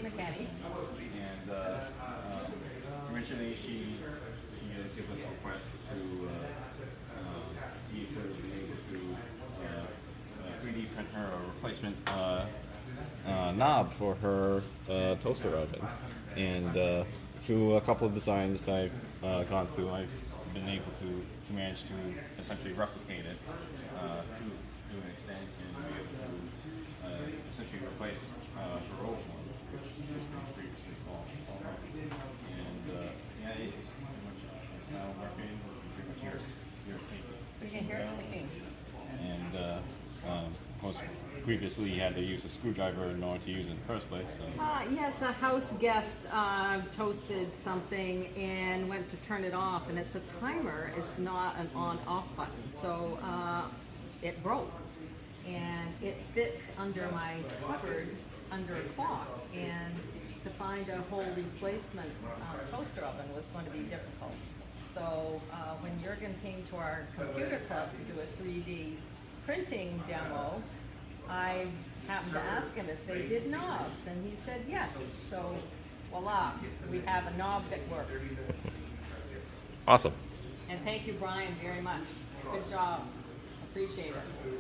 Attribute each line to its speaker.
Speaker 1: Christina Kenny.
Speaker 2: And originally she gave us a request to see if we would be able to 3D print her a replacement knob for her toaster oven. And through a couple of designs that I've gone through, I've been able to manage to essentially replicate it to an extent and be able to essentially replace her old one, which was previously called. And yeah, it pretty much it's now working. Pretty much your
Speaker 1: We can hear it clicking.
Speaker 2: and of course, previously you had to use a screwdriver in order to use it in the first place. So.
Speaker 1: Yes, a house guest toasted something and went to turn it off, and it's a timer. It's not an on-off button, so it broke, and it fits under my cupboard under a clock. And to find a whole replacement toaster oven was going to be difficult. So when Jurgen came to our computer club to do a 3D printing demo, I happened to ask him if they did knobs, and he said yes. So voila, we have a knob that works.
Speaker 3: Awesome.
Speaker 1: And thank you, Brian, very much. Good job. Appreciate it.